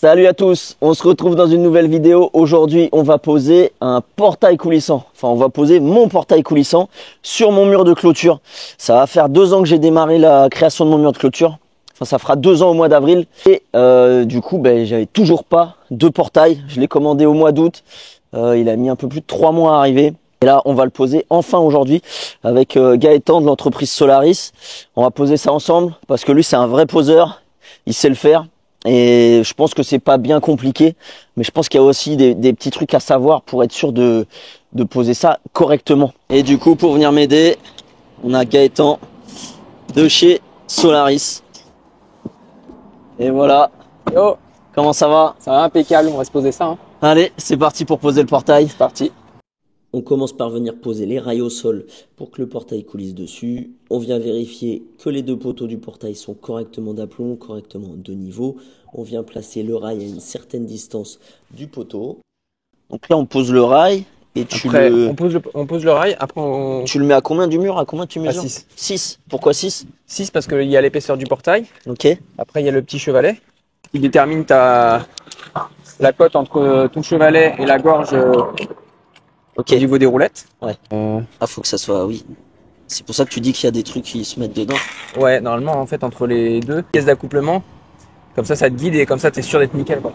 Salut à tous, on se retrouve dans une nouvelle vidéo. Aujourd'hui, on va poser un portail coulissant. Enfin, on va poser mon portail coulissant sur mon mur de clôture. Ça va faire 2 ans que j'ai démarré la création de mon mur de clôture. Enfin, ça fera 2 ans au mois d'avril. Et du coup, j'avais toujours pas de portail. Je l'ai commandé au mois d'août. Il a mis un peu plus de 3 mois à arriver. Et là, on va le poser enfin aujourd'hui avec Gaëtan de l'entreprise Solaris. On va poser ça ensemble parce que lui, c'est un vrai poseur. Il sait le faire. Et je pense que c'est pas bien compliqué, mais je pense qu'il y a aussi des petits trucs à savoir pour être sûr de poser ça correctement. Et du coup, pour venir m'aider, on a Gaëtan de chez Solaris. Et voilà. Yo, comment ça va? ça va impeccable, on va se poser ça. Hein. Allez, c'est parti pour poser le portail. C'est parti. On commence par venir poser les rails au sol pour que le portail coulisse dessus. On vient vérifier que les 2 poteaux du portail sont correctement d'aplomb, correctement de niveau. On vient placer le rail à une certaine distance du poteau. Donc là, on pose le rail et Après, on pose le rail. Après, tu le mets à combien du mur? À combien tu mesures? À 6. 6. Pourquoi 6? 6 parce qu'il y a l'épaisseur du portail. Ok. Après, il y a le petit chevalet qui détermine la cote entre ton chevalet et la gorge Ok. au niveau des roulettes. Ouais. Ah, faut que ça soit, oui. C'est pour ça que tu dis qu'il y a des trucs qui se mettent dedans. Ouais, normalement, en fait, entre les 2 pièces d'accouplement, comme ça te guide et comme ça, t'es sûr d'être nickel. Quoi.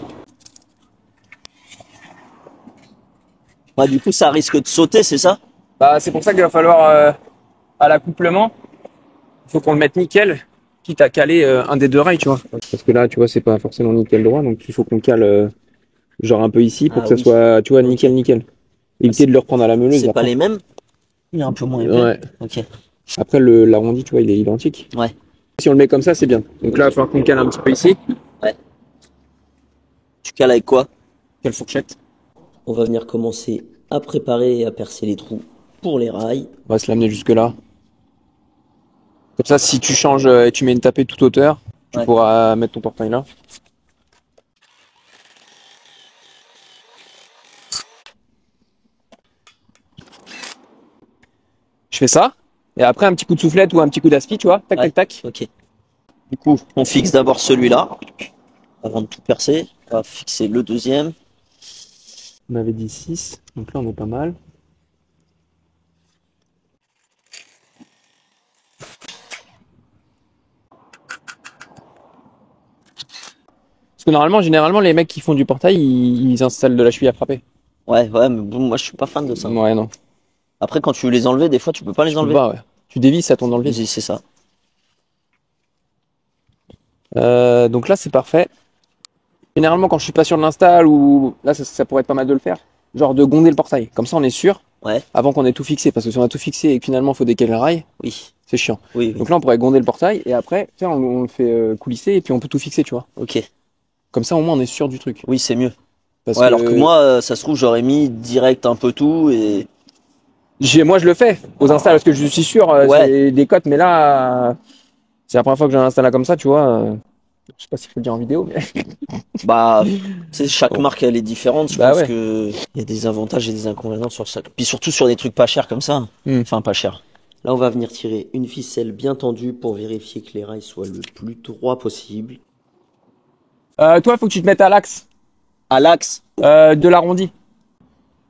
Ouais, du coup, ça risque de sauter, c'est ça? Bah, c'est pour ça qu'il va falloir, à l'accouplement, il faut qu'on le mette nickel, quitte à caler un des 2 rails, tu vois. Parce que là, tu vois, c'est pas forcément nickel droit, donc il faut qu'on cale genre un peu ici pour que ça soit, tu vois, nickel, nickel. Éviter de le reprendre à la meuleuse. C'est pas les mêmes? Il est un peu moins épais. Ouais. Ok. Après, l'arrondi, tu vois, il est identique. Ouais. Si on le met comme ça, c'est bien. Donc là, il va falloir qu'on cale un petit peu ici. Ouais. Tu cales avec quoi? Quelle fourchette? On va venir commencer à préparer et à percer les trous pour les rails. On va se l'amener jusque là. Comme ça, si tu changes et tu mets une tapée de toute hauteur, tu pourras mettre ton portail là. Je fais ça. Et après, un petit coup de soufflette ou un petit coup d'aspi, tu vois. Tac, tac, tac. Ok. Du coup, on fixe d'abord celui-là. Avant de tout percer, on va fixer le deuxième. On avait dit 6. Donc là, on est pas mal. Parce que normalement, généralement, les mecs qui font du portail, ils installent de la cheville à frapper. Ouais, mais bon, moi je suis pas fan de ça. Ouais, non. Après, quand tu veux les enlever, des fois tu peux pas les enlever. Ouais. Tu dévisses, ça tourne dans le vide. C'est ça. Donc là, c'est parfait. Généralement, quand je suis pas sûr de l'install, ou là, ça pourrait être pas mal de le faire. Genre de gonder le portail. Comme ça, on est sûr. Ouais. Avant qu'on ait tout fixé. Parce que si on a tout fixé et que finalement, il faut décaler le rail, oui, c'est chiant. Oui. Donc là, on pourrait gonder le portail et après, on le fait coulisser et puis on peut tout fixer, tu vois. Ok. Comme ça, au moins, on est sûr du truc. Oui, c'est mieux. Parce alors que moi, ça se trouve, j'aurais mis direct un peu tout et. Moi, je le fais aux installs parce que je suis sûr, c'est des cotes, mais là, c'est la première fois que j'en installe là comme ça, tu vois. Je sais pas s'il faut le dire en vidéo, mais. Tu sais, chaque marque, elle est différente. Je pense que il y a des avantages et des inconvénients sur ça. Puis surtout sur des trucs pas chers comme ça. Enfin, pas chers. Là, on va venir tirer une ficelle bien tendue pour vérifier que les rails soient le plus droit possible. Toi, il faut que tu te mettes à l'axe. À l'axe de l'arrondi.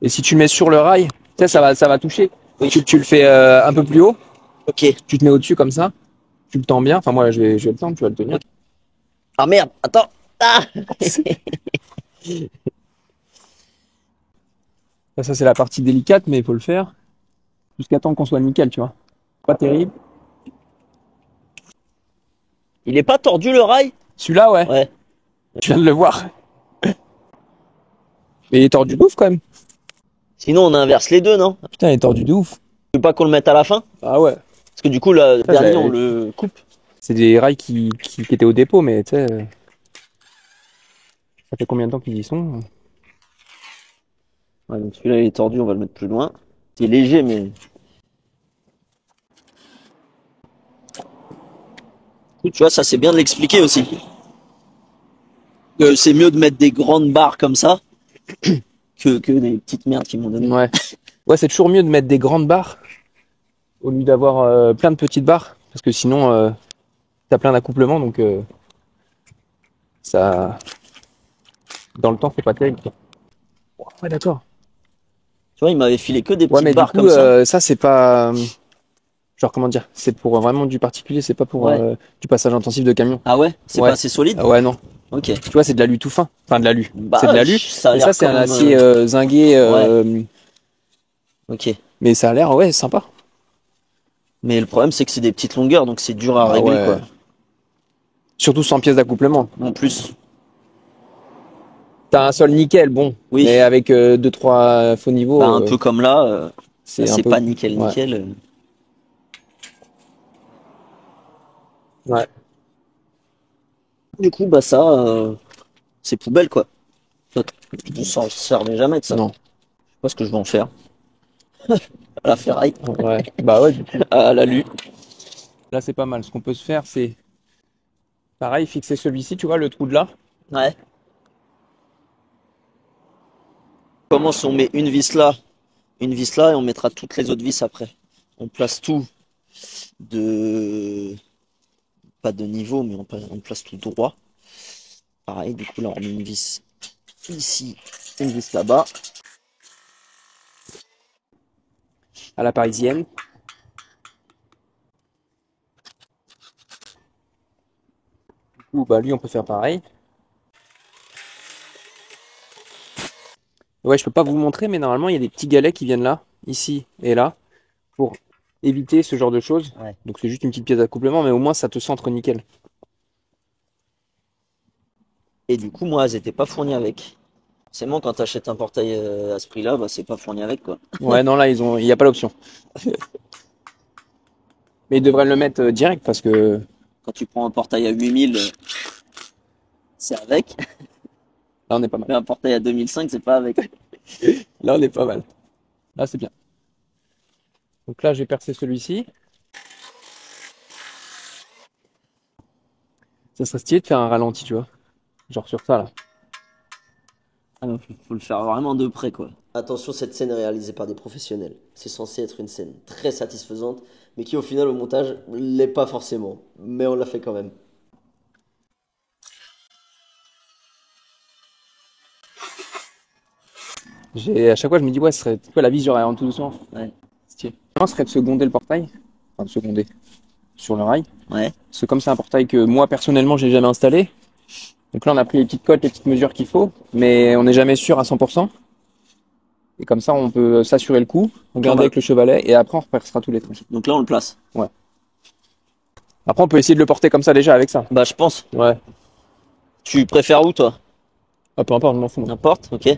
Et si tu le mets sur le rail, tu sais, ça va toucher. Oui. Tu le fais un peu plus haut. Ok. Tu te mets au-dessus comme ça. Tu le tends bien. Enfin, moi, je vais le tendre, tu vas le tenir. Okay. Ah merde, attends. Ah ça, c'est la partie délicate, mais il faut le faire jusqu'à temps qu'on soit nickel, tu vois. Pas terrible. Il est pas tordu le rail? Celui-là, ouais. Ouais. Tu viens de le voir. Mais il est tordu de ouf quand même. Sinon, on inverse les deux, non? Putain, il est tordu de ouf. Tu veux pas qu'on le mette à la fin? Ah ouais. Parce que du coup, le dernier, on le coupe. C'est des rails qui étaient au dépôt, mais tu sais. Ça fait combien de temps qu'ils y sont? Ouais, donc celui-là, il est tordu, on va le mettre plus loin. C'est léger, mais. Tu vois, ça, c'est bien de l'expliquer aussi. Que c'est mieux de mettre des grandes barres comme ça que des petites merdes qu'ils m'ont donné. Ouais. Ouais, c'est toujours mieux de mettre des grandes barres au lieu d'avoir plein de petites barres. Parce que sinon, t'as plein d'accouplements, donc ça Dans le temps, c'est pas terrible, quoi. Ouais, d'accord. Tu vois, il m'avait filé que des Ouais, petites mais du barres coup, comme ça. ça, c'est pas. Genre, comment dire? C'est pour vraiment du particulier, c'est pas pour Ouais. du passage intensif de camion. Ah ouais? C'est pas Ouais. assez solide? Ah ouais, non. Ok. Tu vois, c'est de l'alu tout fin. Enfin, de l'alu. C'est de Bah, l'alu. ça a Et ça, l'air c'est quand un même. acier zingué. Ouais. Ok. Mais ça a l'air, ouais, sympa. Mais le problème, c'est que c'est des petites longueurs, donc c'est dur à Ah régler, ouais. quoi. Surtout sans pièce d'accouplement. En plus. T'as un sol nickel, bon. Oui. Mais avec deux, trois faux niveaux, Bah, un peu comme là. Là, c'est un c'est peu. pas nickel, Ouais. nickel. Ouais. Du coup, bah, ça, c'est poubelle, quoi. On s'en servait jamais de ça. Je Non. sais pas ce que je vais en faire. À la ferraille, Ouais. Bah ouais, du coup. à l'alu. Là, c'est pas mal. Ce qu'on peut se faire, c'est pareil, fixer celui-ci, tu vois, le trou de là. Ouais. Commence, on met une vis là, et on mettra toutes les autres vis après. On place tout de, pas de niveau, mais on place tout droit. Pareil, du coup, là, on met une vis ici, une vis là-bas. À la parisienne. Ou bah lui, on peut faire pareil. Ouais, je peux pas vous montrer, mais normalement, il y a des petits galets qui viennent là, ici et là, pour éviter ce genre de choses. Ouais. Donc c'est juste une petite pièce d'accouplement, mais au moins ça te centre nickel. Et du coup, moi, elles étaient pas fournies avec. Forcément, quand tu achètes un portail à ce prix-là, bah, c'est pas fourni avec, quoi. Ouais, non, là, il n'y a pas l'option. Mais ils devraient le mettre direct parce que Quand tu prends un portail à 8000, c'est avec. là, on est pas mal. Mais un portail à 2005, c'est pas avec. Là, on est pas mal. Là, c'est bien. Donc là, j'ai percé celui-ci. Ça serait stylé de faire un ralenti, tu vois. Genre sur ça, là. Ah non, faut le faire vraiment de près, quoi. Attention, cette scène est réalisée par des professionnels. C'est censé être une scène très satisfaisante, mais qui au final au montage l'est pas forcément. Mais on l'a fait quand même. À chaque fois, je me dis, ouais, ce serait quoi la vis, j'aurais en tout doucement. Ouais. Stylé. Ce serait de seconder le portail. Enfin, de seconder sur le rail. Ouais. Parce que comme c'est un portail que moi, personnellement, j'ai jamais installé. Donc là, on a pris les petites cotes, les petites mesures qu'il faut. Mais on n'est jamais sûr à 100%. Et comme ça, on peut s'assurer le coup, regarder avec le chevalet, et après, on repercera tous les trucs. Donc là, on le place. Ouais. Après, on peut essayer de le porter comme ça déjà avec ça. Bah, je pense. Ouais. Tu préfères où, toi? Ah, peu importe, je m'en fous. N'importe, ok.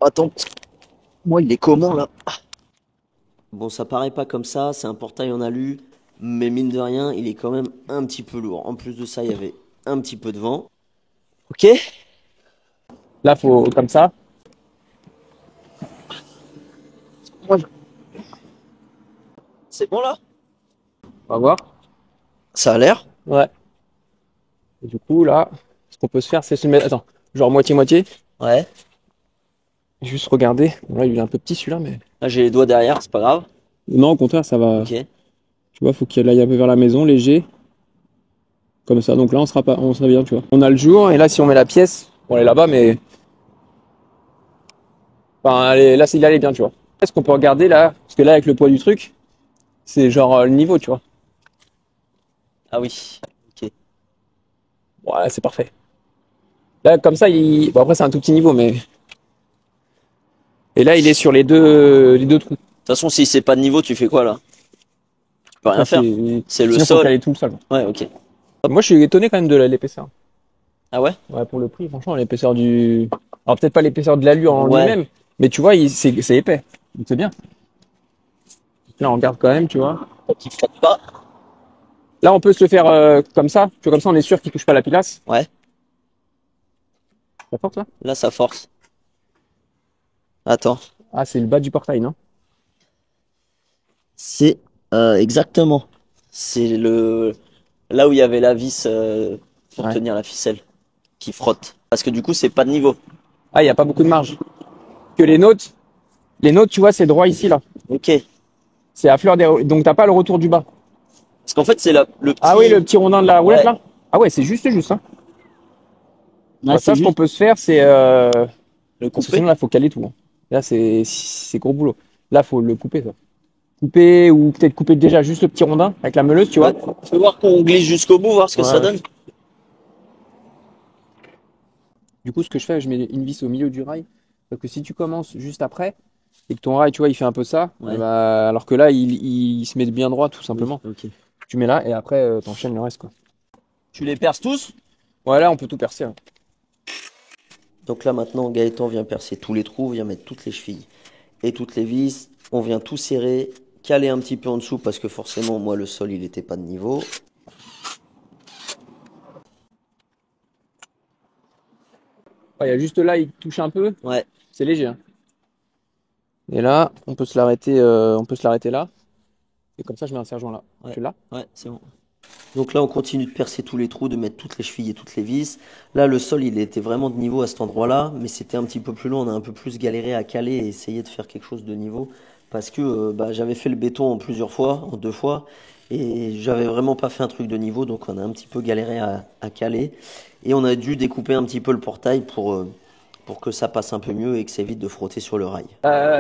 Attends. Moi, il est comment, là? Bon, ça paraît pas comme ça, c'est un portail en alu, mais mine de rien, il est quand même un petit peu lourd. En plus de ça, il y avait un petit peu de vent. Ok. Là, faut comme ça. C'est bon, là? On va voir. Ça a l'air. Ouais. Et du coup, là, ce qu'on peut se faire, c'est se mettre. Attends, genre moitié-moitié. Ouais. Juste regarder. Bon, là, il est un peu petit celui-là, mais. Là, j'ai les doigts derrière, c'est pas grave. Non, au contraire, ça va. Ok. Tu vois, faut qu'il aille un peu vers la maison, léger. Comme ça. Donc là, on sera bien, tu vois. On a le jour, et là, si on met la pièce, bon, elle est là-bas, mais. Enfin, là, elle est bien, tu vois. Est-ce qu'on peut regarder là? Parce que là, avec le poids du truc, c'est genre le niveau, tu vois. Ah oui. Ok. Ouais, c'est parfait. Là, comme ça, bon, après, c'est un tout petit niveau, mais. Et là, il est sur les deux trous. De toute façon, si c'est pas de niveau, tu fais quoi, là? Tu peux rien faire. C'est le Sinon, faut sol. caler tout le sol. Ouais, ok. Moi, je suis étonné quand même de l'épaisseur. Ah ouais? Ouais, pour le prix, franchement, l'épaisseur du. Alors, peut-être pas l'épaisseur de l'alu en Ouais. lui-même, mais tu vois, c'est épais. Donc, c'est bien. Là, on regarde quand même, tu vois. Qui flotte pas. Là, on peut se le faire comme ça. Tu vois, comme ça, on est sûr qu'il touche pas la pilasse. Ouais. Ça porte, là? Là, ça force. Attends. Ah, c'est le bas du portail, non? C'est exactement. C'est là où il y avait la vis pour Ouais. tenir la ficelle qui frotte. Parce que du coup, c'est pas de niveau. Ah, il n'y a pas beaucoup de marge. Que les nôtres, tu vois, c'est droit ici, là. Ok. C'est à fleur des. Donc, t'as pas le retour du bas. Parce qu'en fait, c'est le petit. Ah oui, le petit rondin de la roulette, Ouais. là? Ah ouais, c'est juste, hein. Ouais, Ça, c'est ce qu'on juste peut se faire, c'est le parce que couper. sinon là, faut caler tout, hein. Là, c'est gros boulot. Là, faut le couper, ça. Couper ou peut-être couper déjà juste le petit rondin avec la meuleuse, tu vois. Ouais. Fais voir qu'on glisse jusqu'au bout, voir ce que Ouais, ça ouais. donne. Du coup, ce que je fais, je mets une vis au milieu du rail. Parce que si tu commences juste après et que ton rail, tu vois, il fait un peu ça, Ouais. bah, alors que là, il se met bien droit, tout Oui, simplement. ok. Tu mets là et après, t'enchaînes le reste, quoi. Tu les perces tous? Ouais, là, on peut tout percer, hein. Donc là maintenant Gaëtan vient percer tous les trous, vient mettre toutes les chevilles et toutes les vis. On vient tout serrer, caler un petit peu en dessous parce que forcément moi le sol il était pas de niveau. Il y a juste là, il touche un peu, Ouais, c'est léger, hein. Et là, on peut se l'arrêter là. Et comme ça, je mets un serre-joint là. ouais, Tu l'as? ouais, c'est bon. Donc là on continue de percer tous les trous, de mettre toutes les chevilles et toutes les vis. Là le sol il était vraiment de niveau à cet endroit-là, mais c'était un petit peu plus long, on a un peu plus galéré à caler et essayer de faire quelque chose de niveau. Parce que bah, j'avais fait le béton en plusieurs fois, en 2 fois, et j'avais vraiment pas fait un truc de niveau, donc on a un petit peu galéré à caler. Et on a dû découper un petit peu le portail pour que ça passe un peu mieux et que ça évite de frotter sur le rail.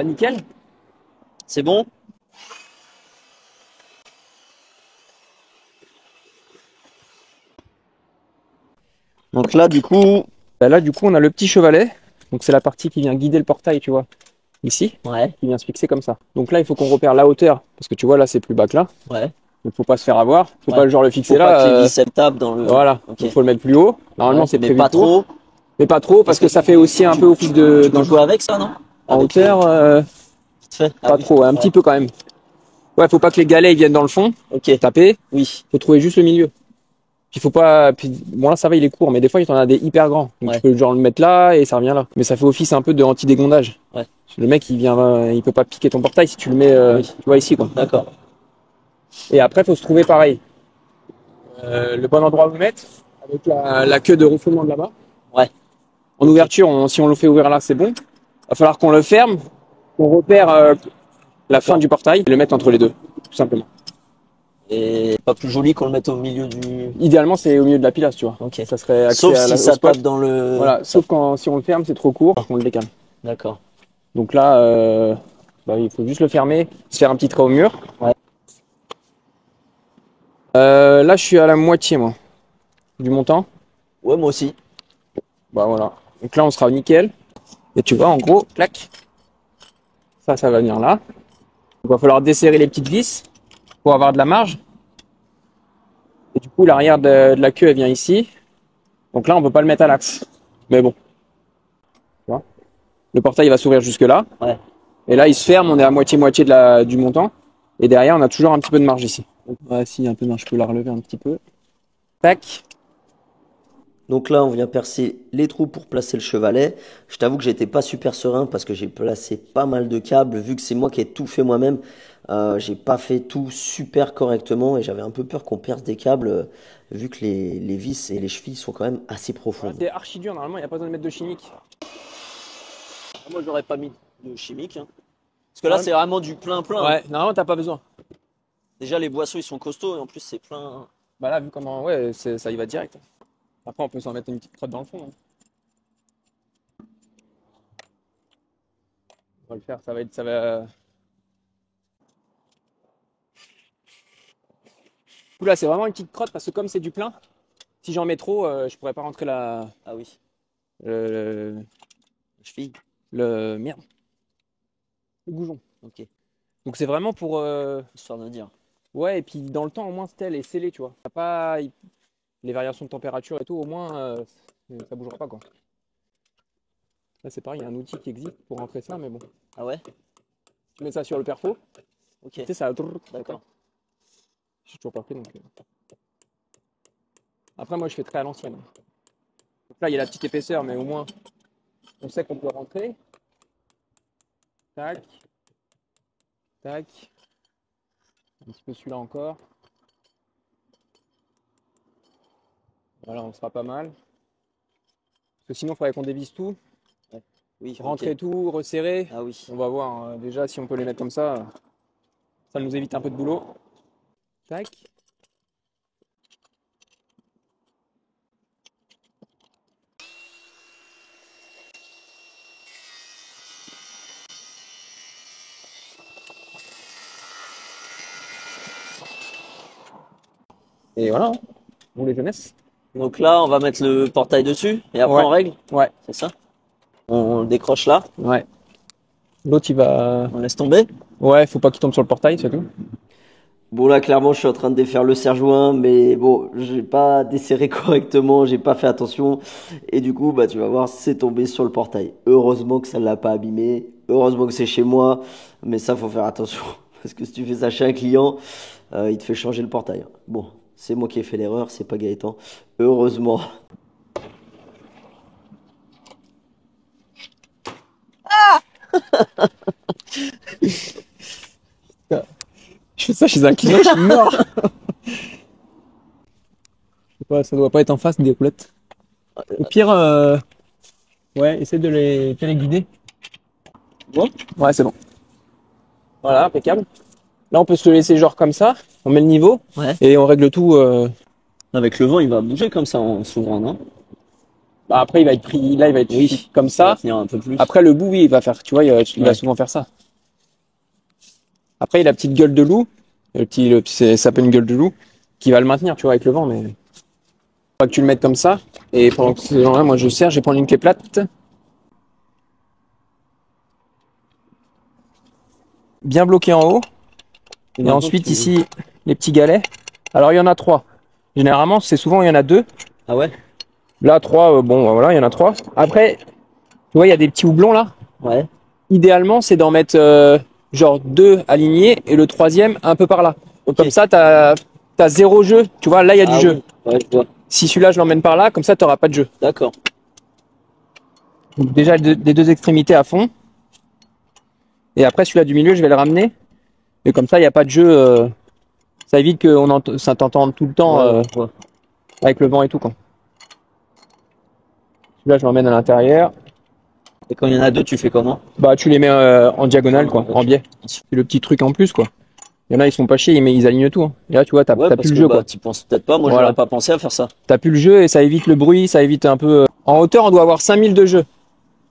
Nickel. C'est bon? Donc là du coup, Bah là, du coup, on a le petit chevalet. Donc, c'est la partie qui vient guider le portail, tu vois, ici, ouais, qui vient se fixer comme ça. Donc là, il faut qu'on repère la hauteur. Parce que tu vois, là, c'est plus bas que là. ouais, Donc, faut pas se faire avoir. Faut ouais. pas genre le Faut fixer pas que les là. vis elles tapent dans le... Voilà. Ok. Donc, faut le mettre plus haut. Normalement, Ouais, c'est mais prévu pas pour. trop. Mais pas trop, parce Parce que que ça fait aussi un peu office tu peux d'enjeu. jouer avec ça, non? En Avec les... hauteur, Vite fait. Ah pas oui. trop. Un Ouais. petit peu quand même. Ouais, faut pas que les galets ils viennent dans le fond. Ok. Taper. Oui. Faut trouver juste le milieu. Puis faut pas. Puis, bon là ça va, il est court, mais des fois il y en a des hyper grands. Donc tu Ouais. peux genre le mettre là et ça revient là. Mais ça fait office un peu de anti-dégondage. Ouais. Le mec il vient, il peut pas piquer ton portail si tu le mets, Oui. tu vois ici quoi. D'accord. Et après faut se trouver pareil, le bon endroit où le mettre avec la queue de refoulement de là-bas. Ouais. En ouverture, si on le fait ouvrir là, c'est bon. Va falloir qu'on le ferme, qu'on repère la fin D'accord. du portail et le mettre entre les deux, tout simplement. Et pas plus joli qu'on le mette au milieu du... Idéalement c'est au milieu de la pilasse, tu vois. Ok. Ça serait accès Sauf si au ça tape spot. dans le... Voilà, sauf quand si on le ferme c'est trop court, on le décale. D'accord. Donc là, bah, il faut juste le fermer, se faire un petit trait au mur. Ouais. Là, je suis à la moitié, moi, du montant. Ouais, moi aussi. Bah voilà. Donc là, on sera nickel. Et tu vois, en gros, clac, ça va venir là. Donc, il va falloir desserrer les petites vis pour avoir de la marge. Et du coup, l'arrière de la queue, elle vient ici. Donc là, on peut pas le mettre à l'axe. Mais bon, tu vois. Le portail va s'ouvrir jusque là. Ouais. Et là, il se ferme, on est à moitié-moitié du montant. Et derrière, on a toujours un petit peu de marge ici. Donc, ouais, si, un peu de marge, je peux la relever un petit peu. Tac. Donc là, on vient percer les trous pour placer le chevalet. Je t'avoue que j'étais pas super serein parce que j'ai placé pas mal de câbles. Vu que c'est moi qui ai tout fait moi-même, j'ai pas fait tout super correctement et j'avais un peu peur qu'on perce des câbles vu que les vis et les chevilles sont quand même assez Ouais, profondes. c'est archi dur, normalement, il n'y a pas besoin de mettre de chimique. Moi, j'aurais pas mis de chimique, hein. Parce que là, c'est vraiment du plein-plein. Ouais, normalement, t'as pas besoin. Déjà, les boisseaux, ils sont costauds et en plus, c'est plein. Bah là, vu comment, ouais, ça y va direct. Après, on peut s'en mettre une petite crotte dans le fond, hein. On va le faire, ça va. Oula, c'est vraiment une petite crotte parce que comme c'est du plein, si j'en mets trop, je pourrais pas rentrer Ah oui, le, cheville. merde, le goujon. Ok, Donc c'est vraiment pour, histoire de dire. ouais, et puis dans le temps, au moins, elle est scellée, tu vois. T'as pas les variations de température et tout, au moins, ça bougera pas, quoi. Là, c'est pareil, il y a un outil qui existe pour rentrer ça, mais bon. Ah ouais? Tu mets ça sur le perfo, Ok, tu sais, ça. d'accord. Je suis toujours pas pris, donc. Après, moi, je fais très à l'ancienne. Donc là, il y a la petite épaisseur, mais au moins, on sait qu'on peut rentrer. Tac. Tac. Un petit peu celui-là encore. Voilà, on sera pas mal. Parce que sinon, il faudrait qu'on dévisse tout. Ouais. Oui, Rentrer ok. tout, resserrer. Ah oui. On va voir, hein. Déjà, si on peut les mettre comme ça nous évite un peu de boulot. Tac. Et voilà, hein. Vous les jeunesses. Donc là, on va mettre le portail dessus et après Ouais. on règle. Ouais, C'est ça? On le décroche là, ouais. L'autre, il va... on laisse tomber. Ouais, faut pas qu'il tombe sur le portail, c'est tout. Bon là clairement je suis en train de défaire le serre-joint mais bon j'ai pas desserré correctement, j'ai pas fait attention et du coup bah tu vas voir c'est tombé sur le portail. Heureusement que ça l'a pas abîmé, heureusement que c'est chez moi mais ça faut faire attention parce que si tu fais ça chez un client il te fait changer le portail. Bon c'est moi qui ai fait l'erreur, c'est pas Gaëtan. Heureusement. Je fais ça chez un client, je suis mort. Je sais pas, ça doit pas être en face des roulettes. Au pire, ouais, essaie de les téléguider. Bon Ouais, c'est bon. Voilà, impeccable. Là, on peut se le laisser genre comme ça. On met le niveau ouais. et on règle tout. Avec le vent il va bouger comme ça en s'ouvrant non? Bah, après, il va être pris. Là, il va être pris comme Ça va ça. tenir un peu plus. Après, le bout, oui, il va faire. Tu vois, il va Ouais. souvent faire ça. Après, il a la petite gueule de loup. Ça peut une gueule de loup qui va le maintenir, tu vois, avec le vent. Mais faut que tu le mettes comme ça. Et pendant que ces gens-là, moi, je serre. Je vais prendre une clé plate. Bien bloqué en haut. Et Maintenant, ensuite, tu- ici, les petits galets. Alors, il y en a 3. Généralement, c'est souvent, il y en a 2. Ah ouais? Là, 3, bon, voilà, il y en a 3. Après, tu vois, il y a des petits houblons là. Ouais. Idéalement, c'est d'en mettre genre 2 alignés et le troisième un peu par là. Donc, Ok. comme ça, t'as 0 jeu. Tu vois, là, il y a du Ah jeu. oui. Ouais je vois. Si celui-là, je l'emmène par là, comme ça, t'auras pas de jeu. D'accord. Donc, déjà, les 2 extrémités à fond. Et après, celui-là du milieu, je vais le ramener. Et comme ça, il n'y a pas de jeu. Ça évite que ça t'entende tout le temps Ouais, je vois. avec le vent et tout, quoi. Celui-là, je l'emmène à l'intérieur. Et quand il y en a deux, tu fais comment? Bah, tu les mets en diagonale, quoi, en biais. C'est le petit truc en plus, quoi. Il y en a, ils se font pas chier, ils alignent tout, hein. Et là, tu vois, t'as Ouais, plus parce le que jeu, bah, quoi. tu penses peut-être pas. Moi, Voilà. j'aurais pas pensé à faire ça. T'as plus le jeu et ça évite le bruit, ça évite un peu. En hauteur, on doit avoir 5000 de jeu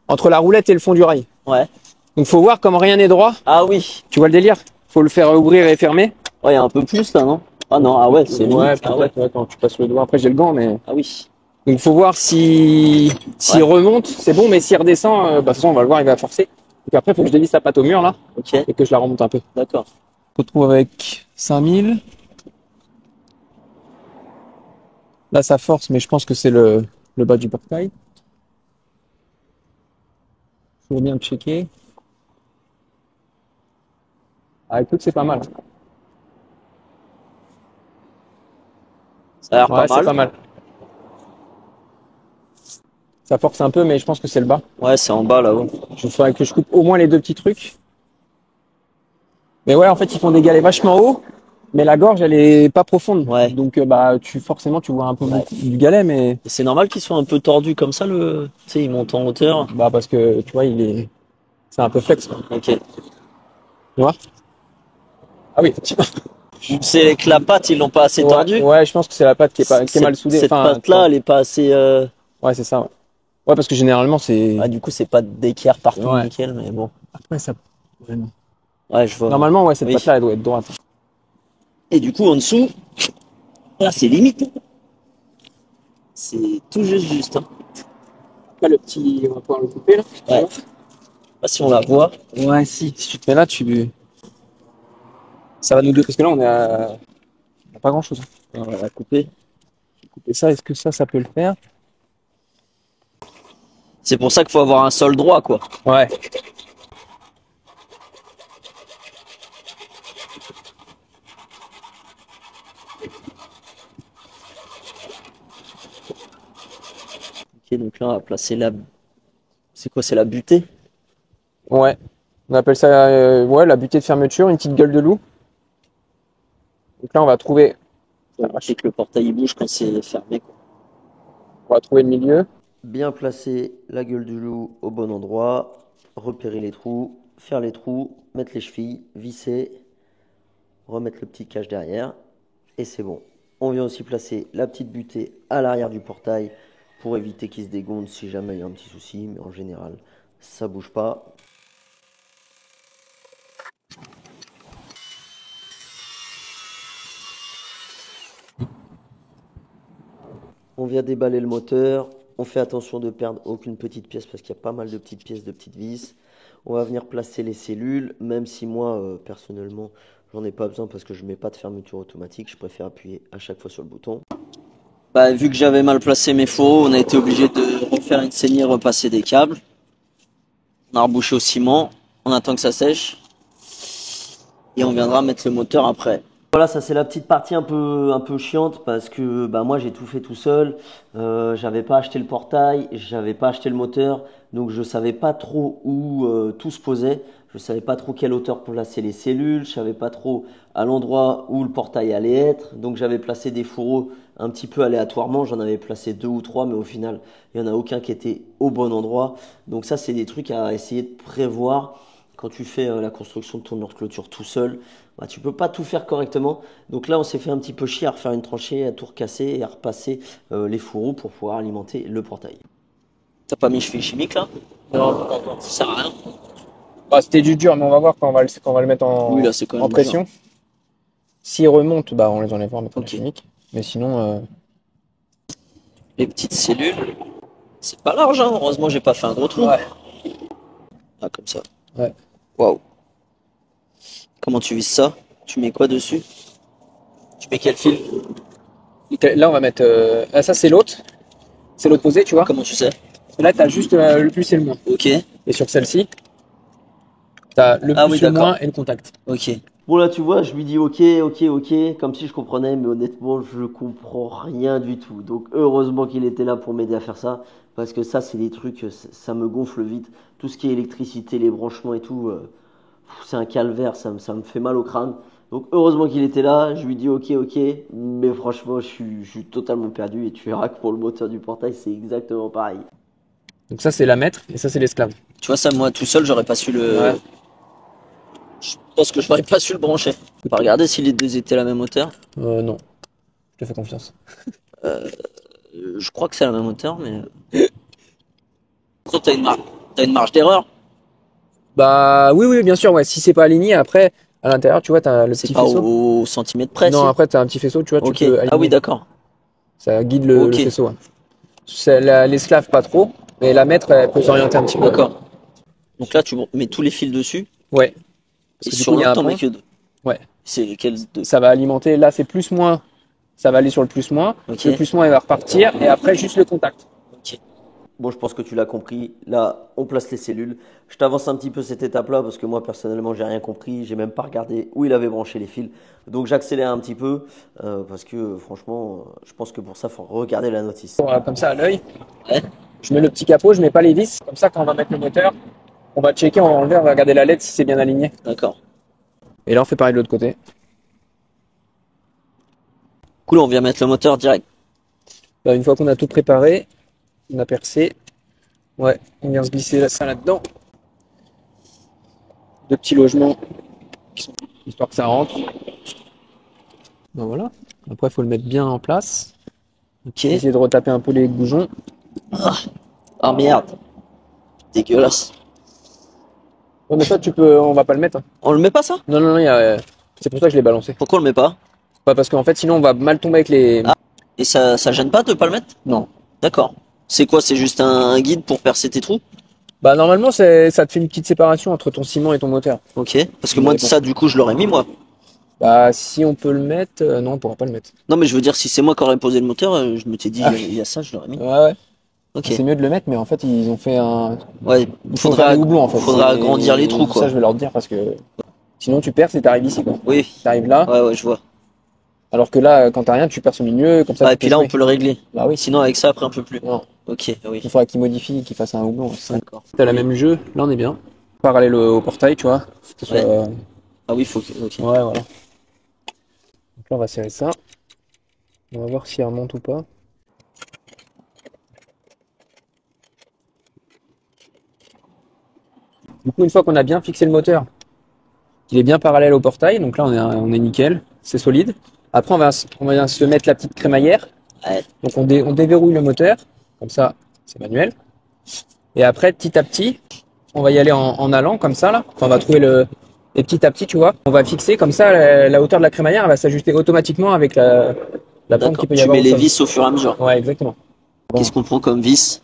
entre la roulette et le fond du rail. Ouais. Donc, faut voir comme rien n'est droit. Ah oui. Tu vois le délire? Faut le faire ouvrir et fermer. Ouais, il y a un peu plus là, non? Ah non, ah ouais, c'est Ouais, limite. Ah ouais. peut-être, ouais, quand tu passes le doigt. Après, j'ai le gant, mais. Ah oui. Donc, faut voir s'il Ouais. remonte, c'est bon, mais s'il redescend, bah, de toute façon, on va le voir, il va forcer. Donc, après, faut que je dévisse la patte au mur, là, Ok. et que je la remonte un peu. D'accord. On se retrouve avec 5000. Là, ça force, mais je pense que c'est le bas du portail. Faut bien checker. Ah, écoute, c'est pas mal. Ça a l'air Ouais, pas c'est mal. pas mal. Ça force un peu, mais je pense que c'est le bas. Ouais, c'est en bas là-haut. Il faudrait que je coupe au moins les 2 petits trucs. Mais ouais, en fait, ils font des galets vachement hauts, mais la gorge, elle est pas profonde. Ouais. Donc, bah, forcément, tu vois un peu Ouais. du galet, mais Et c'est normal qu'ils soient un peu tordus comme ça, le. Tu sais, ils montent en hauteur. bah, parce que, tu vois, c'est un peu flex, quoi. Ok. Tu vois? Ah oui, effectivement. C'est que la patte, ils l'ont pas assez tordue. Ouais, je pense que c'est la patte qui est mal soudée. Cette Enfin, patte-là, elle est pas assez. ouais, c'est ça. Ouais. Ouais, parce que généralement, c'est. Ah, du coup, c'est pas d'équerre partout, Ouais. nickel, mais bon. Après, ça. Ouais, non. Ouais, je vois. Normalement, ouais, cette Oui. patte-là, elle doit être droite. Et du coup, en dessous, là, c'est limite. C'est tout juste, hein. Là, le petit, on va pouvoir le couper, là. Ouais. Je sais pas si on la voit. Ouais, si tu te mets là, ça va nous deux. Parce que là, on a pas grand-chose. On va la couper. Et ça, est-ce que ça peut le faire? C'est pour ça qu'il faut avoir un sol droit, quoi. Ouais. Ok, donc là, on va placer la. C'est quoi, c'est la butée? Ouais. On appelle ça, ouais, la butée de fermeture, une petite gueule de loup. Donc là, on va trouver C'est que le portail il bouge quand c'est fermé, quoi. le milieu. Bien placer la gueule du loup au bon endroit, repérer les trous, faire les trous, mettre les chevilles, visser, remettre le petit cache derrière, et c'est bon. On vient aussi placer la petite butée à l'arrière du portail pour éviter qu'il se dégonde si jamais il y a un petit souci, mais en général, ça bouge pas. On vient déballer le moteur. On fait attention de perdre aucune petite pièce parce qu'il y a pas mal de petites pièces, de petites vis. On va venir placer les cellules, même si moi, personnellement, j'en ai pas besoin parce que je mets pas de fermeture automatique. Je préfère appuyer à chaque fois sur le bouton. Bah, vu que j'avais mal placé mes fourreaux, on a été obligé de refaire une saignée, repasser des câbles. On a rebouché au ciment. On attend que ça sèche. Et on viendra mettre le moteur après. Voilà, ça c'est la petite partie un peu chiante parce que bah moi j'ai tout fait tout seul. J'avais pas acheté le portail, j'avais pas acheté le moteur, donc je savais pas trop où tout se posait. Je savais pas trop quelle hauteur placer les cellules, je savais pas trop à l'endroit où le portail allait être. Donc j'avais placé des fourreaux un petit peu aléatoirement, j'en avais placé 2 ou 3, mais au final il y en a aucun qui était au bon endroit. Donc ça c'est des trucs à essayer de prévoir. Quand tu fais la construction de ton mur de clôture tout seul, bah, tu peux pas tout faire correctement. Donc là, on s'est fait un petit peu chier à refaire une tranchée, à tout recasser et à repasser les fourreaux pour pouvoir alimenter le portail. T'as pas mis cheville chimique là? Non, ça sert à rien. Bah, c'était du dur, mais on va voir quand on va le mettre en, Oui, là, c'est quand même en pression. S'il remonte, bah, on les enlèvera, on mettra la Ok. chimique. Mais sinon, Les petites cellules, c'est pas large, hein. Heureusement, j'ai pas fait un gros trou. ouais. Ah, comme ça. Ouais. Waouh. Comment tu vises ça? Tu mets quoi dessus? Tu mets quel fil? Là, on va mettre. Ah, ça, c'est l'autre. C'est l'autre posé, tu vois. Comment tu sais? Là, tu as juste le plus et le moins. Ok. Et sur celle-ci, tu as le Ah plus, oui, le d'accord. moins et le contact. Ok. Bon là tu vois, je lui dis ok, comme si je comprenais, mais honnêtement je comprends rien du tout. Donc heureusement qu'il était là pour m'aider à faire ça, parce que ça c'est des trucs, ça me gonfle vite. Tout ce qui est électricité, les branchements et tout, c'est un calvaire, ça me fait mal au crâne. Donc heureusement qu'il était là, je lui dis ok, mais franchement je suis totalement perdu et tu verras que pour le moteur du portail c'est exactement pareil. Donc, ça, c'est la maître et ça, c'est l'esclave. Tu vois ça, moi tout seul j'aurais pas su le... Ouais. Je pense que je n'aurais pas su le brancher. On va regarder si les deux étaient à la même hauteur. Non. Je te fais confiance. Je crois que c'est à la même hauteur, mais... T'as une marge d'erreur. Bah, oui, bien sûr, ouais. Si c'est pas aligné, après, à l'intérieur, tu vois, t'as le C'est petit pas faisceau. au centimètre près. Non, si. après, t'as un petit faisceau, tu vois, Ok. tu peux aligner. Ah oui, d'accord. Ça guide le Ok. faisceau. Ouais. L'esclave, pas trop, mais la maître, elle peut s'orienter un petit peu. D'accord. Donc là, tu mets tous les fils dessus. Ouais. Et Parce que du sur coup, il y a l'autre, t'en un mets point. que deux. Ouais. C'est quel deux? Ça va alimenter. Là, c'est plus moins. Ça va aller sur le plus moins. Ok. Le plus moins, il va repartir. Et après, juste le contact. Ok. Bon, je pense que tu l'as compris. Là, on place les cellules. Je t'avance un petit peu cette étape-là parce que moi, personnellement, j'ai rien compris. J'ai même pas regardé où il avait branché les fils. Donc, j'accélère un petit peu parce que, franchement, je pense que pour ça, faut regarder la notice. Comme ça, à l'œil. Ouais. Je mets le petit capot, je mets pas les vis. Comme ça, quand on va mettre le moteur, on va checker, on va enlever, on va regarder la LED si c'est bien aligné. D'accord. Et là, on fait pareil de l'autre côté. Cool, on vient mettre le moteur direct. Bah, une fois qu'on a tout préparé, on a percé. Ouais, on vient se glisser ça là-dedans. Deux petits logements, histoire que ça rentre. Ben voilà. Après, il faut le mettre bien en place. Ok. Essayer de retaper un peu les goujons. Ah merde. Dégueulasse. Ouais, mais ça, on va pas le mettre. Hein. On le met pas ça? Non, c'est pour ça que je l'ai balancé. Pourquoi on le met pas? Pas parce qu'en fait, sinon, on va mal tomber avec les. Ah. Et ça gêne pas de pas le mettre? Non. D'accord. C'est quoi? C'est juste un guide pour percer tes trous? Bah, normalement, ça te fait une petite séparation entre ton ciment et ton moteur. Ok. Parce que moi, bon. ça, du coup, je l'aurais mis, moi. Bah, si on peut le mettre, non, on pourra pas le mettre. Non, mais je veux dire, si c'est moi qui aurais posé le moteur, je me t'ai dit, il y a ça, je l'aurais mis. Ouais. Ok. C'est mieux de le mettre, mais en fait, ils ont fait un. Ouais, Il faut faire des houblons, en fait. faudra Et agrandir les trous, quoi. Ça, je vais leur dire parce que sinon, tu perces et t'arrives ici, quoi. Oui. T'arrives là, Ouais, je vois. alors que là, quand t'as rien, tu perces au milieu, comme ça. Ah, tu et puis peux là, on jouer. peut le régler. Bah oui. Sinon, avec ça, après, on peut plus. Non. Ok, oui. Il faudra qu'ils modifient, qu'ils fassent un houblon. D'accord. T'as la même jeu, là, on est bien. Parallèle au portail, tu vois. Que ce soit... Ouais. Ah oui, faut que. Ok. Ouais, voilà. Donc là, on va serrer ça. On va voir si elle remonte ou pas. Du coup, une fois qu'on a bien fixé le moteur, qu'il est bien parallèle au portail, donc là on est nickel, c'est solide. Après on va se mettre la petite crémaillère. Ouais. Donc on déverrouille le moteur, comme ça c'est manuel. Et après petit à petit, on va y aller en allant comme ça là. Enfin on va trouver et petit à petit tu vois, on va fixer comme ça la hauteur de la crémaillère, elle va s'ajuster automatiquement avec La pente D'accord. qu'il peut y Tu avoir mets au les sol. vis au fur et à mesure. Ouais, exactement. Qu'est-ce qu'on prend comme vis?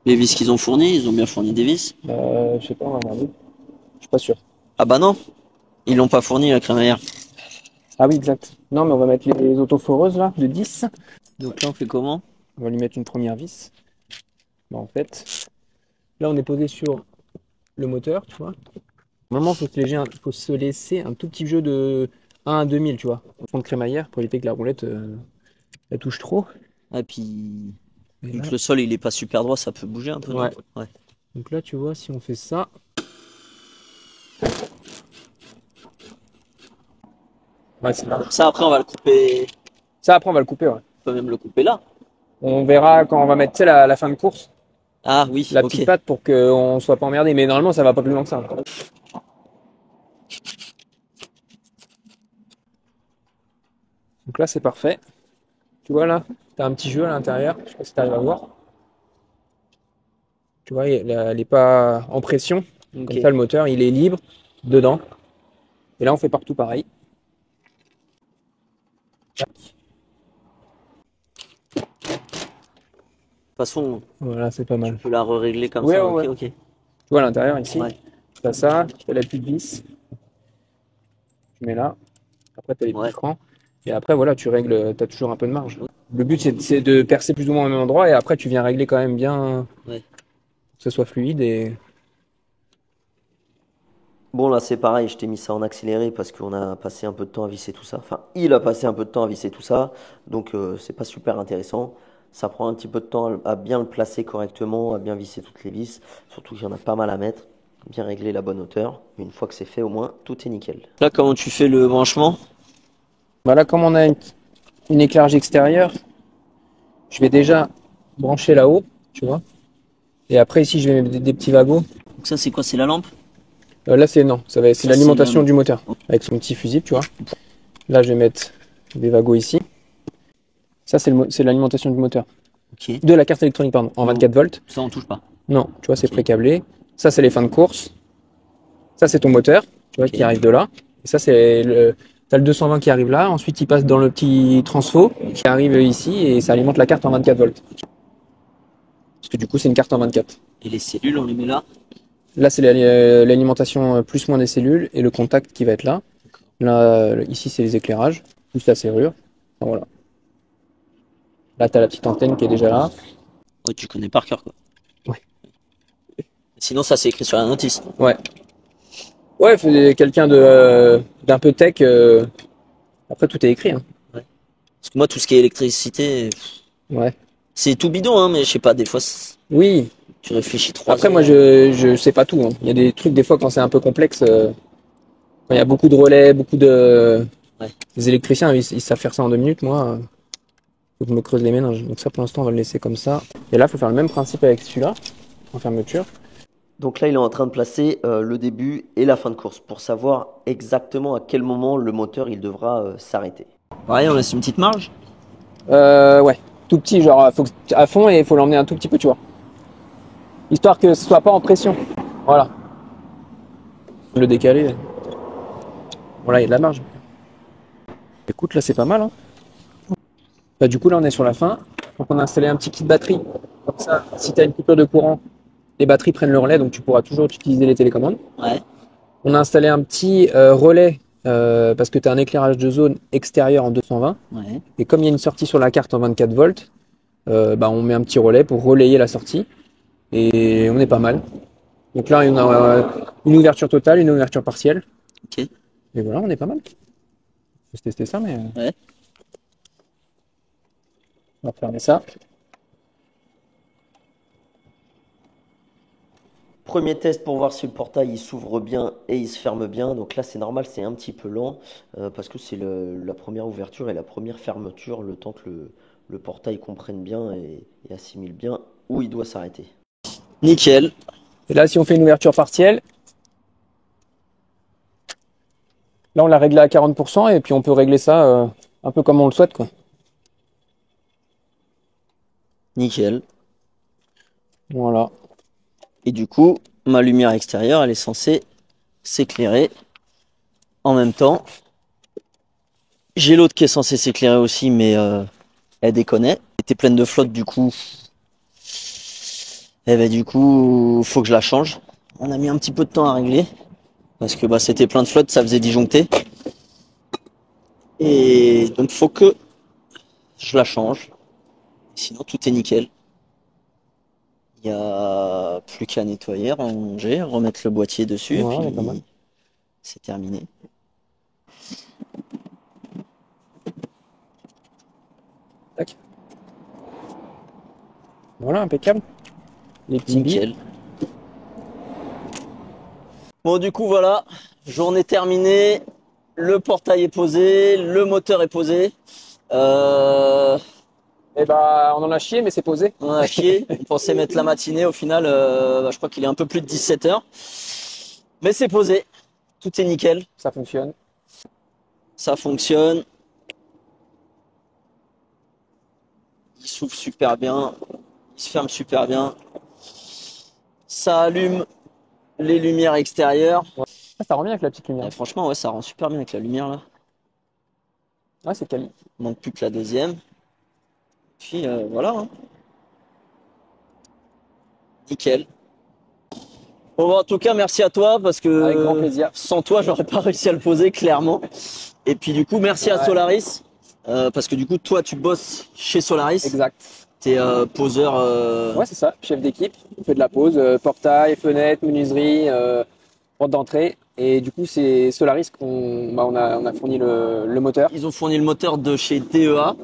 Les vis qu'ils ont fournis, ils ont bien fourni des vis. Je sais pas, on va regarder. Je suis pas sûr. Ah bah non, ils l'ont pas fourni la crémaillère. Ah oui, exact. Non, mais on va mettre les autoforeuses là, de 10. Donc là on fait comment? On va lui mettre une première vis. Bah, en fait, là on est posé sur le moteur, tu vois. Normalement, faut se laisser un tout petit jeu de 1 à 2000, tu vois, au fond de crémaillère pour éviter que la roulette elle touche trop. Ah puis Et vu là, que le sol il est pas super droit, ça peut bouger un peu, non? ouais. Ouais. Donc là, tu vois, si on fait ça, ouais, c'est large. Ça après on va le couper, Ça, après, on va le couper, ouais. on peut même le couper là. On verra quand on va mettre, tu sais, la fin de course, Ah oui, la ok. petite patte pour qu'on soit pas emmerdé. Mais normalement, ça va pas plus loin que ça. Donc là, c'est parfait. Tu vois, là, tu as un petit jeu à l'intérieur. Je sais pas si tu arrives à voir. Tu vois, elle est pas en pression. Ok. Comme ça, le moteur, il est libre dedans. Et là, on fait partout pareil. De toute façon, Voilà, c'est pas tu mal. peux la régler comme Ouais, ça. ouais, Ok, ouais. ok. Tu vois, à l'intérieur, ici, Ouais, tu as ça, tu as la petite vis. Tu mets là. Après, tu as les petits ouais. crans. Et après, voilà, tu règles, tu as toujours un peu de marge. Le but, c'est de percer plus ou moins au même endroit. Et après, tu viens régler quand même bien, Ouais. que ce soit fluide. Et Bon là c'est pareil, je t'ai mis ça en accéléré parce qu'on a passé un peu de temps à visser tout ça. Enfin, il a passé un peu de temps à visser tout ça, donc c'est pas super intéressant. Ça prend un petit peu de temps à bien le placer correctement, à bien visser toutes les vis. Surtout qu'il y en a pas mal à mettre, bien régler la bonne hauteur. Mais une fois que c'est fait, au moins tout est nickel. Là, comment tu fais le branchement? voilà, comme on a une éclairage extérieur, je vais déjà brancher là-haut, tu vois. Et après, ici, je vais mettre des petits wagons. Donc ça c'est quoi? C'est la lampe? Là, non, c'est Ça c'est l'alimentation la... du moteur avec son petit fusible, tu vois. Là, je vais mettre des wagons ici. Ça, c'est l'alimentation du moteur. Ok. De la carte électronique, pardon, en 24 volts. Ça on touche pas. Non, tu vois, c'est Ok. pré-câblé. Ça, c'est les fins de course. Ça, c'est ton moteur, tu vois, Ok. qui arrive de là. Et ça, t'as le 220 qui arrive là. Ensuite, il passe dans le petit transfo qui arrive ici et ça alimente la carte en 24 volts. Parce que du coup, c'est une carte en 24. Et les cellules, on les met là? Là, c'est l'alimentation plus-moins des cellules et le contact qui va être là. Là, ici, c'est les éclairages, plus la serrure. Enfin, voilà. Là, tu as la petite antenne qui est déjà là. Ouais, tu connais par cœur quoi. Ouais. Sinon ça c'est écrit sur la notice. Ouais. Ouais, quelqu'un d'un peu tech. Après, tout est écrit, hein. Ouais. Parce que moi tout ce qui est électricité, Ouais. c'est tout bidon hein, mais je sais pas, des fois Oui. tu réfléchis 3 Après, heures. moi, je sais pas tout, hein. Il y a des trucs, des fois, quand c'est un peu complexe, quand il y a beaucoup de relais, beaucoup de. Ouais. Les électriciens, ils savent faire ça en 2 minutes. Moi, faut que je me creuse les méninges. Donc, ça, pour l'instant, on va le laisser comme ça. Et là, il faut faire le même principe avec celui-là, en fermeture. Donc là, il est en train de placer le début et la fin de course pour savoir exactement à quel moment le moteur il devra s'arrêter. Pareil, on laisse une petite marge. Ouais. Tout petit, genre, faut à fond et il faut l'emmener un tout petit peu, tu vois. Histoire que ce soit pas en pression. Voilà. Le décaler. Voilà, il y a de la marge. Écoute, là, c'est pas mal, hein. Bah, du coup, là, on est sur la fin. Donc, on a installé un petit kit batterie. Comme ça, si tu as une coupure de courant, les batteries prennent le relais, donc tu pourras toujours utiliser les télécommandes. Ouais. On a installé un petit relais parce que tu as un éclairage de zone extérieur en 220. Ouais. Et comme il y a une sortie sur la carte en 24 volts, bah, on met un petit relais pour relayer la sortie. Et on est pas mal. Donc là, on a une ouverture totale, une ouverture partielle. Ok. Et voilà, on est pas mal. Je vais tester ça, mais Ouais. on va fermer ça. Premier test pour voir si le portail il s'ouvre bien et il se ferme bien. Donc là, c'est normal, c'est un petit peu lent parce que c'est la première ouverture et la première fermeture, le temps que le portail comprenne bien et assimile bien où il doit s'arrêter. Nickel. Et là, si on fait une ouverture partielle, là, on l'a réglé à 40% et puis on peut régler ça un peu comme on le souhaite, quoi. Nickel. Voilà. Et du coup, ma lumière extérieure, elle est censée s'éclairer en même temps. J'ai l'autre qui est censée s'éclairer aussi, mais elle déconne. Elle était pleine de flotte du coup. Et ben du coup, faut que je la change. On a mis un petit peu de temps à régler. Parce que bah, c'était plein de flotte, ça faisait disjoncter. Et donc faut que je la change. Sinon tout est nickel. Il n'y a plus qu'à nettoyer, ranger, remettre le boîtier dessus, Ouais, et pas mal. puis c'est terminé. Tac. Voilà, impeccable. Les petits billes. Nickel. Bon du coup voilà, journée terminée, le portail est posé, le moteur est posé. Et bah, on en a chié, mais c'est posé. On a chié, on pensait mettre la matinée, au final bah, je crois qu'il est un peu plus de 17 heures. Mais c'est posé, tout est nickel, Ça fonctionne. ça fonctionne. Il s'ouvre super bien, il se ferme super bien. Ça allume les lumières extérieures. Ah, ça rend bien avec la petite lumière. Et franchement ouais, ça rend super bien avec la lumière là. Ouais, c'est quali. Il manque plus que la deuxième. Puis voilà. Hein. Nickel. Bon, en tout cas, merci à toi parce que Avec grand plaisir. sans toi, j'aurais pas réussi à le poser clairement. Et puis du coup, merci à Ouais. Solaris parce que du coup, toi, tu bosses chez Solaris. Exact. T'es poseur. Ouais, c'est ça. Chef d'équipe. On fait de la pose, portail, fenêtre, menuiserie, porte d'entrée. Et du coup, c'est Solaris on a fourni le moteur. Ils ont fourni le moteur de chez DEA.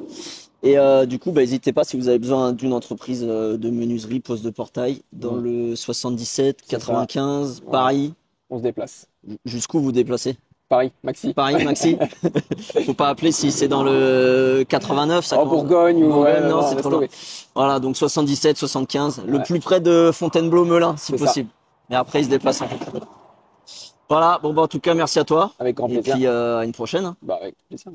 Et du coup, bah, n'hésitez pas si vous avez besoin d'une entreprise de menuiserie, pose de portail dans le 77, 95, Ouais. Paris. On se déplace. Jusqu'où vous déplacez? Paris, Maxi. Paris, Maxi. Faut pas appeler si c'est dans le 89, ça En Bourgogne ou Bourgogne, ouais, non, c'est laisse trop loin. tomber. Voilà, donc 77, 75, le Ouais. plus près de Fontainebleau-Melun, si C'est ça. possible. Mais après, il se déplace un peu. Voilà, bon, bah, en tout cas, merci à toi. Avec grand Et plaisir. puis, à une prochaine. Bah, avec plaisir.